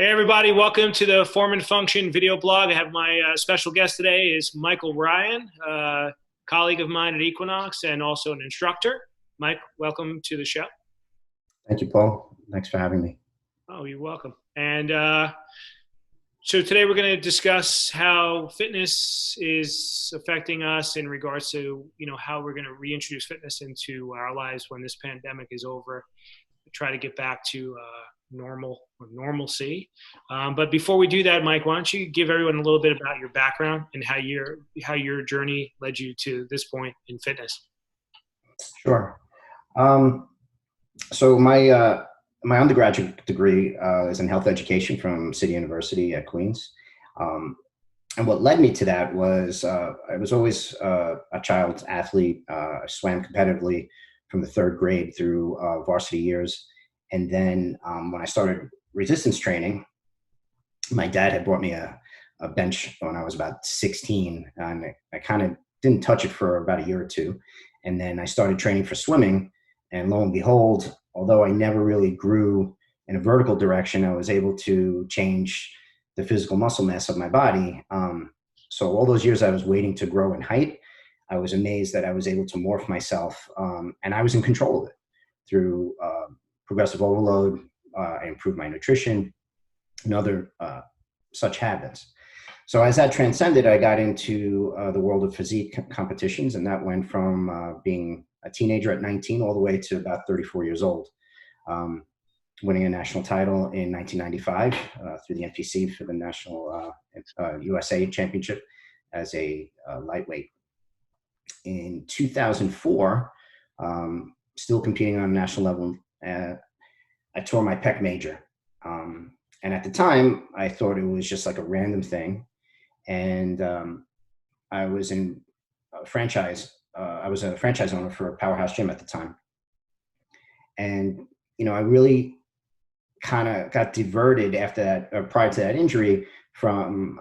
Hey everybody, welcome to the Form and Function video blog. I have my special guest today is Michael Ryan, colleague of mine at Equinox and also an instructor. Mike, welcome to the show. Thank you, Paul. Thanks for having me. Oh, you're welcome. And so today we're going to discuss how fitness is affecting us in regards to, how we're going to reintroduce fitness into our lives when this pandemic is over. Try to get back to normal or normalcy. But before we do that, Mike, why don't you give everyone a little bit about your background and how your journey led you to this point in fitness? Sure. So my undergraduate degree is in health education from City University at Queens. And what led me to that was I was always a child athlete. I swam competitively from the third grade through varsity years. And then when I started resistance training, my dad had brought me a bench when I was about 16, and I kind of didn't touch it for about a year or two. And then I started training for swimming, and lo and behold, although I never really grew in a vertical direction, I was able to change the physical muscle mass of my body. So all those years I was waiting to grow in height, I was amazed that I was able to morph myself, and I was in control of it through progressive overload. I improved my nutrition and other such habits. So as that transcended, I got into the world of physique competitions, and that went from being a teenager at 19 all the way to about 34 years old, winning a national title in 1995 through the NPC for the National USA Championship as a lightweight. In 2004, still competing on a national level, I tore my pec major. And at the time, I thought it was just like a random thing. And I was in a franchise. I was a franchise owner for a powerhouse gym at the time. And, I really kind of got diverted after that, or prior to that injury, from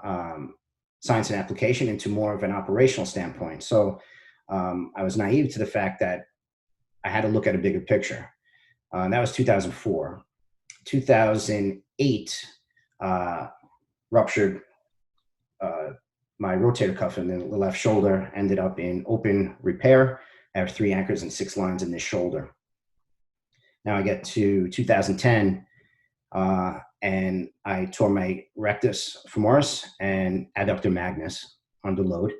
science and application into more of an operational standpoint. So I was naive to the fact that I had to look at a bigger picture. And that was 2004. 2008, ruptured my rotator cuff in the left shoulder, ended up in open repair. I have 3 anchors and 6 lines in this shoulder. Now I get to 2010, and I tore my rectus femoris and adductor magnus under load.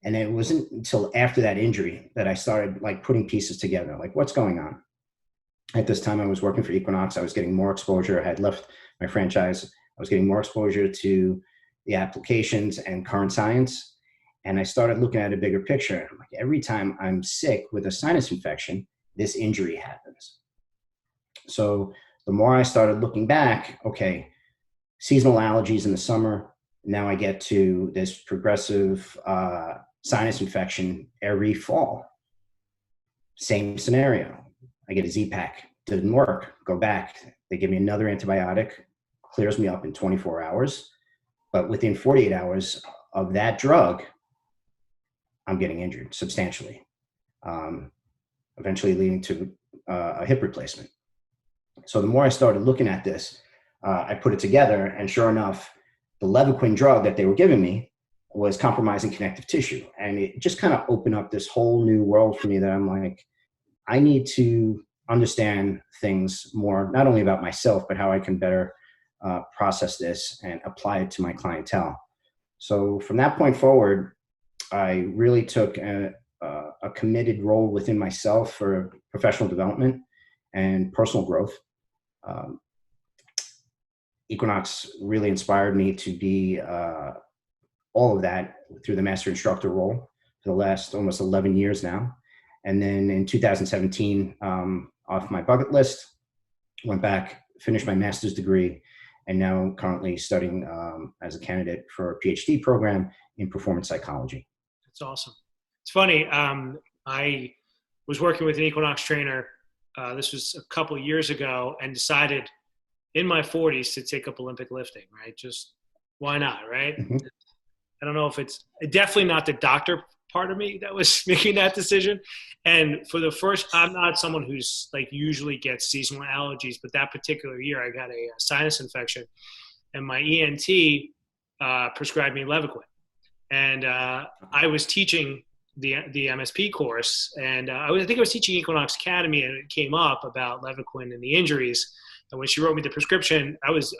And it wasn't until after that injury that I started putting pieces together, what's going on. At this time, I was working for Equinox. I was getting more exposure. I had left my franchise. I was getting more exposure to the applications and current science. And I started looking at a bigger picture. Every time I'm sick with a sinus infection, this injury happens. So the more I started looking back, okay, seasonal allergies in the summer. Now I get to this progressive sinus infection every fall. Same scenario. I get a Z-Pack, didn't work, go back. They give me another antibiotic, clears me up in 24 hours. But within 48 hours of that drug, I'm getting injured substantially, eventually leading to a hip replacement. So the more I started looking at this, I put it together, and sure enough, the Levaquin drug that they were giving me was compromising connective tissue. And it just kind of opened up this whole new world for me that I'm like, I need to understand things more, not only about myself, but how I can better process this and apply it to my clientele. So from that point forward, I really took a committed role within myself for professional development and personal growth. Equinox really inspired me to be all of that through the master instructor role for the last almost 11 years now. And then in 2017, off my bucket list, went back, finished my master's degree, and now currently studying as a candidate for a PhD program in performance psychology. That's awesome. It's funny. I was working with an Equinox trainer. This was a couple of years ago, and decided in my 40s to take up Olympic lifting, right? Just why not, right? Mm-hmm. I don't know if it's definitely not the doctor part of me that was making that decision. And for the first, I'm not someone who's like usually gets seasonal allergies, but that particular year I got a sinus infection, and my ENT prescribed me Levaquin. And I was teaching the MSP course, and I think I was teaching Equinox Academy, and it came up about Levaquin and the injuries. And when she wrote me the prescription, I was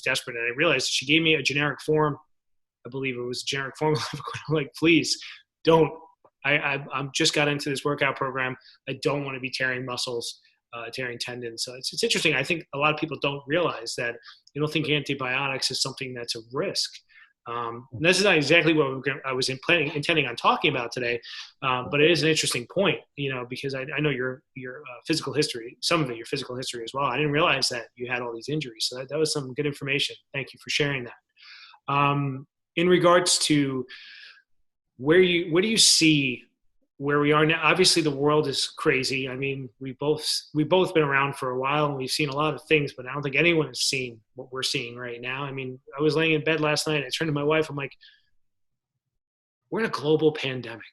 desperate, and I realized she gave me a generic form. I believe it was a generic form of Levaquin. I'm like, please don't. I'm just got into this workout program. I don't want to be tearing muscles, tearing tendons. So it's interesting. I think a lot of people don't realize that. You don't think antibiotics is something that's a risk. This is not exactly what I was intending on talking about today, but it is an interesting point, because I know your physical history, some of it, your physical history as well. I didn't realize that you had all these injuries. So that was some good information. Thank you for sharing that. In regards to where do you see where we are now? Obviously the world is crazy. I mean, we've both been around for a while, and we've seen a lot of things, but I don't think anyone has seen what we're seeing right now. I mean, I was laying in bed last night, I turned to my wife, I'm like, we're in a global pandemic.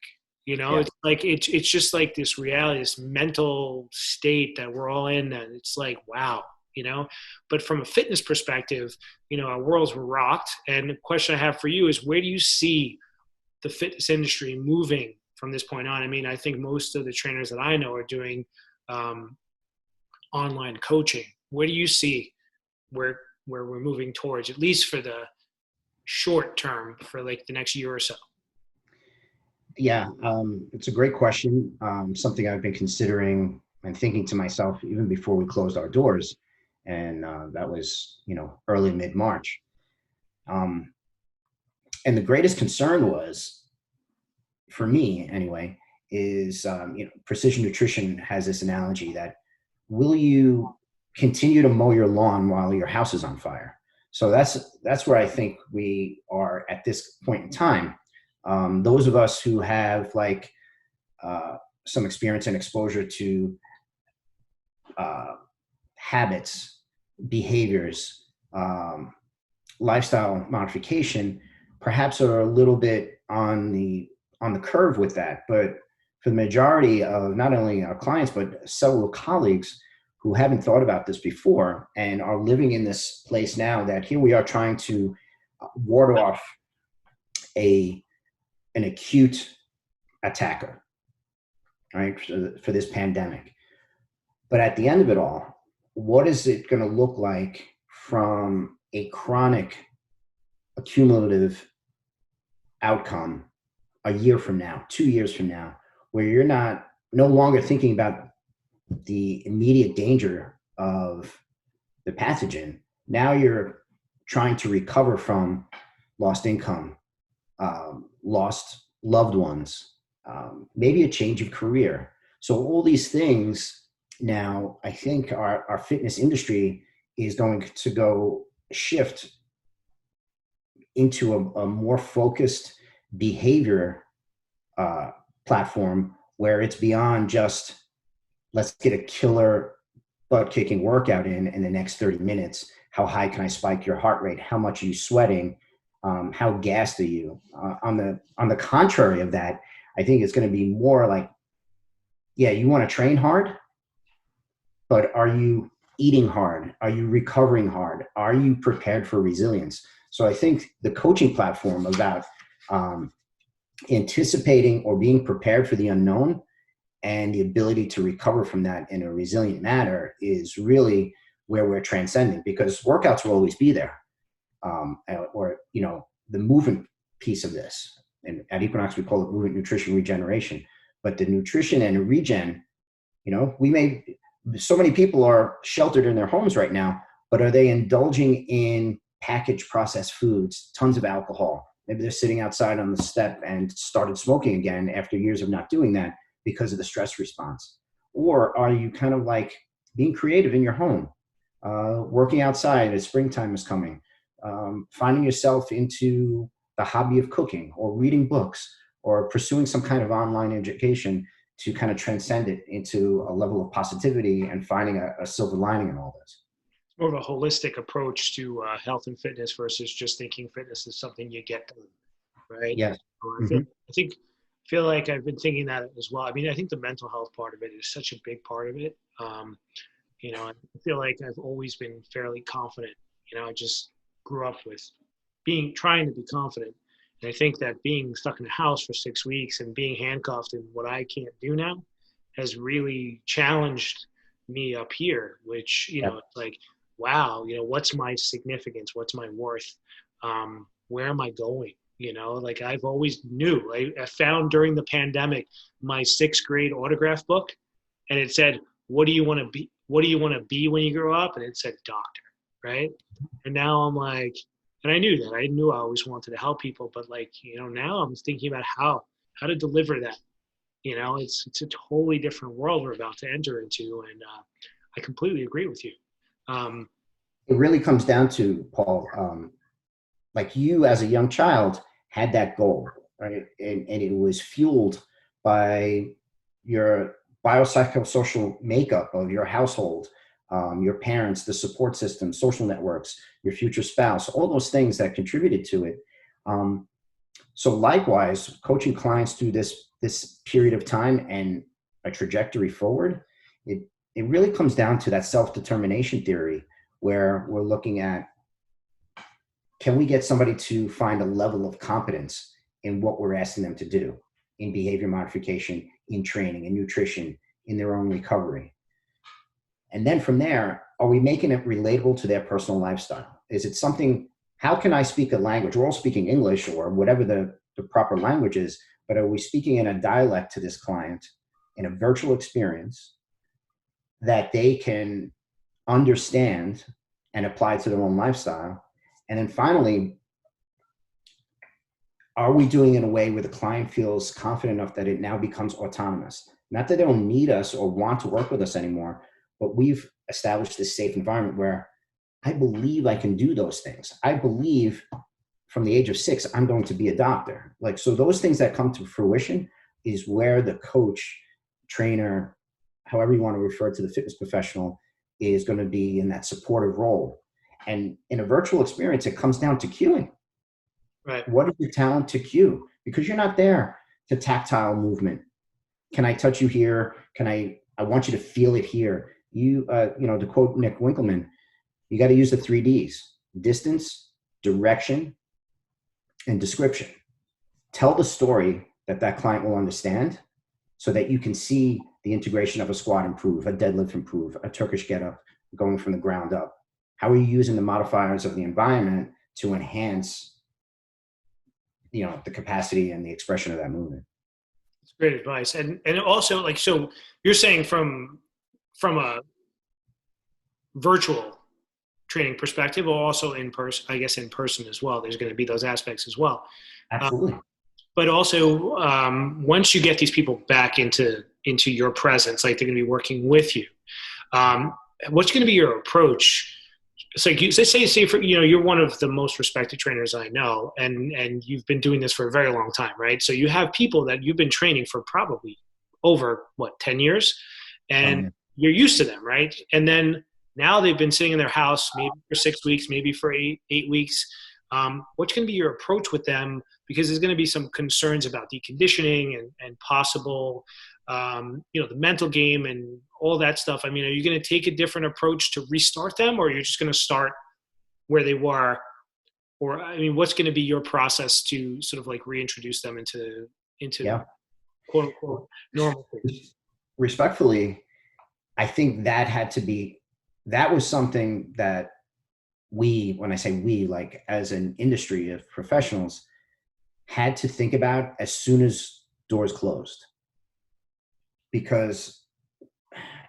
Yeah. It's like, it's just like this reality, this mental state that we're all in, that it's like, wow. But from a fitness perspective, our world's rocked. And the question I have for you is, where do you see the fitness industry moving from this point on? I mean, I think most of the trainers that I know are doing online coaching. Where do you see where we're moving towards, at least for the short term, for like the next year or so? Yeah, it's a great question. Something I've been considering and thinking to myself even before we closed our doors. And that was, early mid-March. And the greatest concern was, for me anyway, is, precision nutrition has this analogy that, will you continue to mow your lawn while your house is on fire? So that's where I think we are at this point in time. Those of us who have some experience and exposure to habits, behaviors, lifestyle modification, perhaps are a little bit on the curve with that. But for the majority of not only our clients, but several colleagues who haven't thought about this before and are living in this place now, that here we are trying to ward off an acute attacker, right, for this pandemic. But at the end of it all, what is it going to look like from a chronic accumulative outcome a year from now, 2 years from now, where you're no longer thinking about the immediate danger of the pathogen? Now you're trying to recover from lost income, lost loved ones, maybe a change of career. So all these things now, I think our fitness industry is going to go shift into a more focused behavior platform, where it's beyond just, let's get a killer butt-kicking workout in the next 30 minutes. How high can I spike your heart rate? How much are you sweating? How gassed are you? On the contrary of that, I think it's going to be more like, yeah, you want to train hard, but are you eating hard? Are you recovering hard? Are you prepared for resilience? So I think the coaching platform about anticipating or being prepared for the unknown and the ability to recover from that in a resilient manner is really where we're transcending, because workouts will always be there. The movement piece of this. And at Equinox, we call it movement, nutrition, regeneration. But the nutrition and regen, so many people are sheltered in their homes right now, but are they indulging in packaged processed foods, tons of alcohol? Maybe they're sitting outside on the step and started smoking again after years of not doing that because of the stress response. Or are you kind of like being creative in your home, working outside as springtime is coming, finding yourself into the hobby of cooking or reading books or pursuing some kind of online education to kind of transcend it into a level of positivity and finding a silver lining in all this? More of a holistic approach to health and fitness versus just thinking fitness is something you get done, right? Yes. So Mm-hmm. I think feel like I've been thinking that as well. I mean, I think the mental health part of it is such a big part of it. I feel like I've always been fairly confident. I just grew up with trying to be confident. And I think that being stuck in a house for 6 weeks and being handcuffed and what I can't do now has really challenged me up here, which, Yep. it's like, wow, what's my significance? What's my worth? Where am I going? Like I've always knew. I found during the pandemic my sixth grade autograph book, and it said, "What do you want to be? What do you want to be when you grow up?" And it said doctor, right? And now I'm like, and I knew that. I knew I always wanted to help people, but like, now I'm thinking about how to deliver that. It's a totally different world we're about to enter into, and I completely agree with you. Um, It really comes down to, Paul, like you as a young child had that goal, right? And it was fueled by your biopsychosocial makeup of your household, your parents, the support system, social networks, your future spouse, all those things that contributed to it. So likewise, coaching clients through this period of time and a trajectory forward, it really comes down to that self-determination theory where we're looking at, can we get somebody to find a level of competence in what we're asking them to do in behavior modification, in training, in nutrition, in their own recovery? And then from there, are we making it relatable to their personal lifestyle? Is it something, how can I speak a language? We're all speaking English or whatever the proper language is, but are we speaking in a dialect to this client in a virtual experience that they can understand and apply to their own lifestyle? And then finally, are we doing it in a way where the client feels confident enough that it now becomes autonomous? Not that they don't need us or want to work with us anymore, but we've established this safe environment where I believe I can do those things. I believe from the age of 6, I'm going to be a doctor. Like, so those things that come to fruition is where the coach, trainer, however you want to refer to the fitness professional, is going to be in that supportive role. And in a virtual experience, it comes down to cueing. right. What is your talent to cue? Because you're not there to tactile movement. Can I touch you here? I want you to feel it here. To quote Nick Winkelman, you got to use the 3Ds: distance, direction, and description. Tell the story that client will understand so that you can see the integration of a squat improve, a deadlift improve, a Turkish get up going from the ground up. How are you using the modifiers of the environment to enhance the capacity and the expression of that movement? It's great advice. And also, like, so you're saying from a virtual training perspective, or also in person, I guess in person as well, there's going to be those aspects as well. Absolutely. But also, once you get these people back into your presence, like they're going to be working with you, what's going to be your approach? It's like say for, you're one of the most respected trainers I know, and you've been doing this for a very long time, right? So you have people that you've been training for probably over 10 years, and you're used to them, right? And then now they've been sitting in their house maybe for 6 weeks, maybe for eight weeks. What's going to be your approach with them? Because there's going to be some concerns about deconditioning and possible, the mental game and all that stuff. I mean, are you going to take a different approach to restart them, or you're just going to start where they were? Or, I mean, what's going to be your process to sort of like reintroduce them into Yeah. quote unquote normal? Respectfully, I think that was something that when I say we, like as an industry of professionals, had to think about as soon as doors closed. Because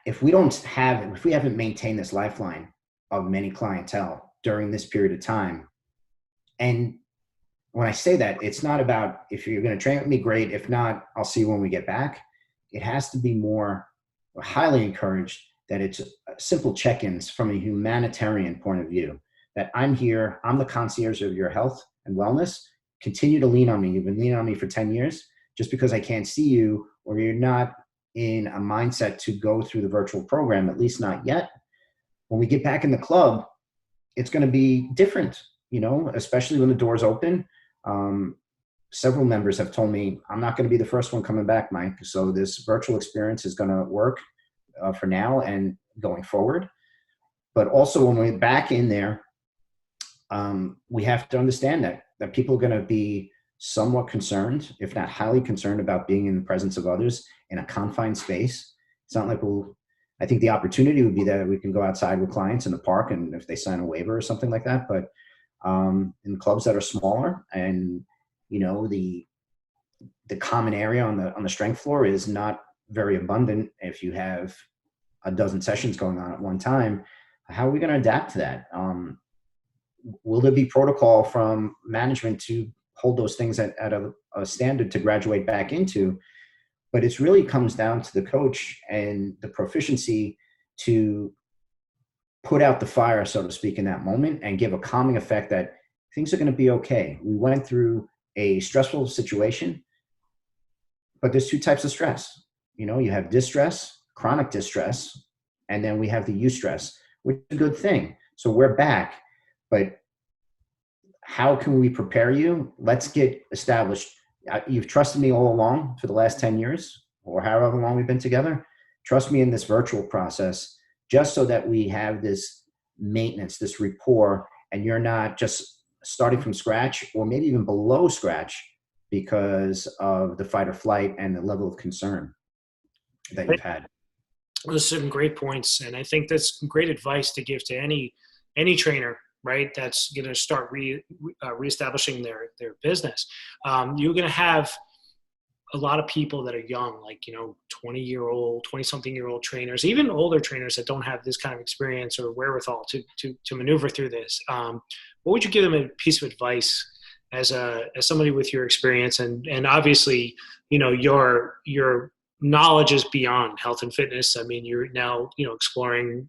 if we haven't maintained this lifeline of many clientele during this period of time, and when I say that, it's not about, if you're going to train with me, great. If not, I'll see you when we get back. It has to be more highly encouraged that it's simple check-ins from a humanitarian point of view, that I'm here, I'm the concierge of your health and wellness. Continue to lean on me. You've been leaning on me for 10 years. Just because I can't see you, or you're not in a mindset to go through the virtual program, at least not yet. When we get back in the club, it's going to be different, especially when the doors open. several members have told me, I'm not going to be the first one coming back, Mike. So this virtual experience is going to work for now and going forward. But also when we're back in there, we have to understand that people are going to be somewhat concerned, if not highly concerned, about being in the presence of others in a confined space. It's not like I think the opportunity would be that we can go outside with clients in the park, and if they sign a waiver or something like that. But in clubs that are smaller, and the common area on the strength floor is not very abundant. If you have a dozen sessions going on at one time, how are we going to adapt to that? Will there be protocol from management to hold those things at a standard to graduate back into? But it really comes down to the coach and the proficiency to put out the fire, so to speak, in that moment and give a calming effect that things are going to be okay. We went through a stressful situation, but there's two types of stress. You have distress, chronic distress, and then we have the eustress, which is a good thing. So we're back, but how can we prepare you? Let's get established. You've trusted me all along for the last 10 years or however long we've been together. Trust me in this virtual process, just so that we have this maintenance, this rapport, and you're not just starting from scratch or maybe even below scratch because of the fight or flight and the level of concern that you've had. Those are some great points, and I think that's great advice to give to any trainer, right? That's going to start reestablishing their business. You're going to have a lot of people that are young, like 20-something-year-old trainers, even older trainers that don't have this kind of experience or wherewithal to maneuver through this. What would you give them a piece of advice as somebody with your experience and obviously your knowledge is beyond health and fitness. I mean, you're now, exploring,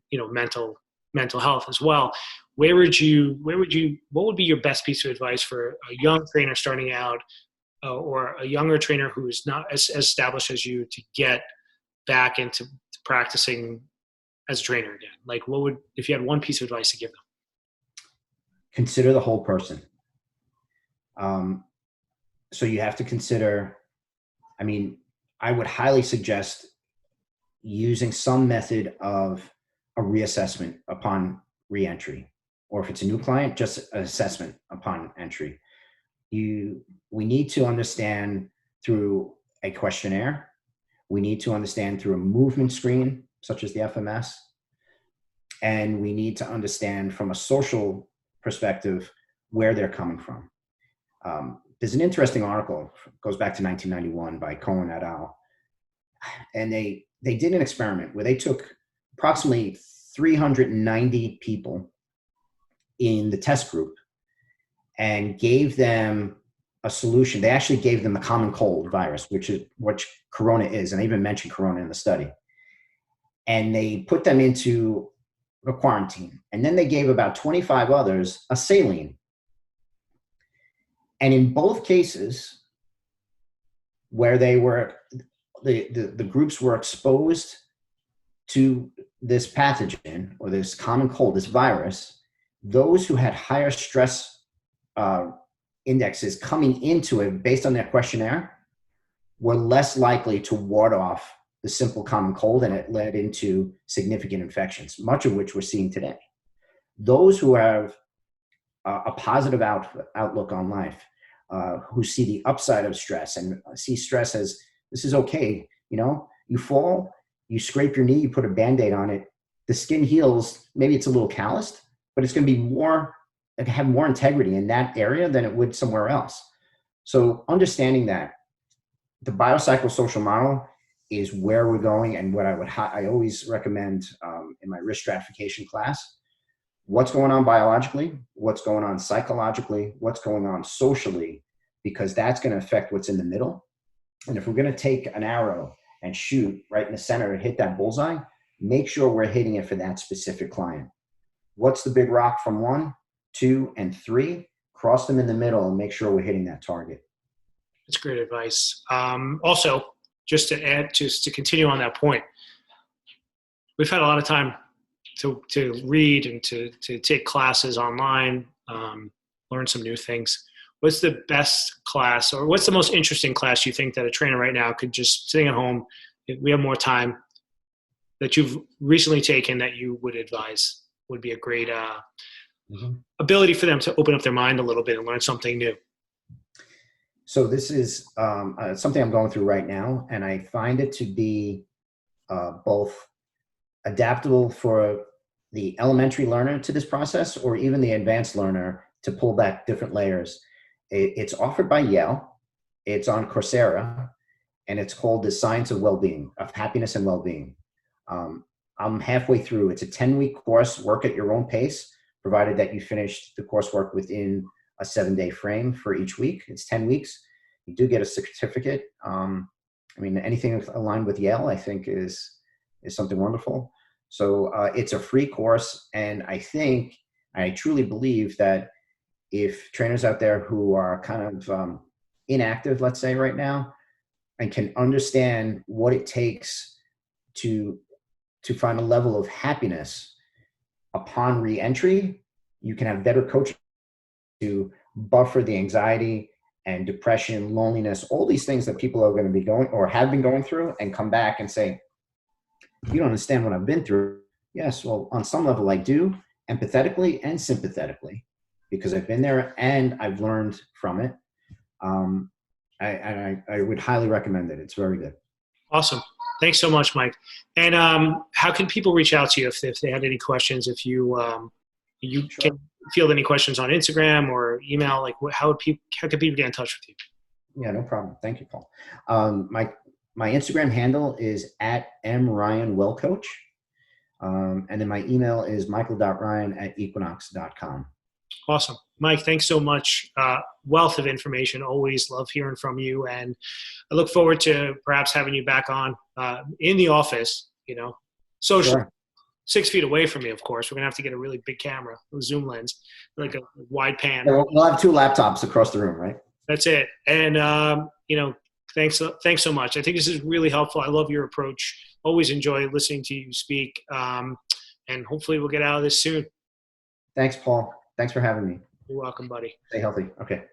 mental health as well. What would be your best piece of advice for a young trainer starting out, or a younger trainer who is not as established as you, to get back into practicing as a trainer again? Like, if you had one piece of advice to give them? Consider the whole person. So you have to consider, I would highly suggest using some method of a reassessment upon reentry, or if it's a new client, just an assessment upon entry. We need to understand through a questionnaire. We need to understand through a movement screen, such as the FMS. And we need to understand from a social perspective where they're coming from. There's an interesting article, goes back to 1991, by Cohen et al. And they did an experiment where they took approximately 390 people in the test group and gave them a solution. They actually gave them the common cold virus, which Corona is. And I even mentioned Corona in the study. And they put them into a quarantine. And then they gave about 25 others a saline. And in both cases, where they were, the groups were exposed to this pathogen or this common cold, this virus, those who had higher stress indexes coming into it based on their questionnaire were less likely to ward off the simple common cold, and it led into significant infections, much of which we're seeing today. Those who have a positive outlook on life, who see the upside of stress and see stress as, this is okay. You fall, you scrape your knee, you put a Band-Aid on it, the skin heals. Maybe it's a little calloused, but it's going to be have more integrity in that area than it would somewhere else. So understanding that the biopsychosocial model is where we're going, and what I always recommend in my risk stratification class: what's going on biologically, what's going on psychologically, what's going on socially, because that's going to affect what's in the middle. And if we're going to take an arrow and shoot right in the center and hit that bullseye, make sure we're hitting it for that specific client. What's the big rock from 1, 2, and 3? Cross them in the middle and make sure we're hitting that target. That's great advice. Also, just to continue on that point, we've had a lot of time to read and to take classes online, learn some new things. what's the best class, or what's the most interesting class you think that a trainer right now could, just sitting at home, if we have more time, that you've recently taken that you would advise would be a great ability for them to open up their mind a little bit and learn something new? So this is something I'm going through right now, and I find it to be both adaptable for the elementary learner to this process, or even the advanced learner to pull back different layers. It's offered by Yale. It's on Coursera, and it's called The Science of Wellbeing, of Happiness and Wellbeing. I'm halfway through. It's a 10-week course, work at your own pace, provided that you finish the coursework within a 7-day frame for each week. It's 10 weeks. You do get a certificate. Anything aligned with Yale, I think, is something wonderful. So it's a free course, and I truly believe that if trainers out there who are kind of inactive, let's say right now, and can understand what it takes to find a level of happiness upon re-entry, you can have better coaching to buffer the anxiety and depression, loneliness, all these things that people are going to be going or have been going through, and come back and say, you don't understand what I've been through. Yes, well, on some level I do, empathetically and sympathetically, because I've been there and I've learned from it. I would highly recommend it. It's very good. Awesome. Thanks so much, Mike. And how can people reach out to you if they had any questions? If you Sure. can field any questions on Instagram or email, like how can people get in touch with you? Yeah, no problem. Thank you, Paul. My Instagram handle is @mryanwellcoach. And then my email is michael.ryan@equinox.com. Awesome. Mike, thanks so much. Wealth of information. Always love hearing from you. And I look forward to perhaps having you back on in the office, social. Sure. 6 feet away from me, of course. We're going to have to get a really big camera, a zoom lens, like a wide pan. Yeah, we'll have 2 laptops across the room, right? That's it. And, thanks so much. I think this is really helpful. I love your approach. Always enjoy listening to you speak. And hopefully we'll get out of this soon. Thanks, Paul. Thanks for having me. You're welcome, buddy. Stay healthy. Okay.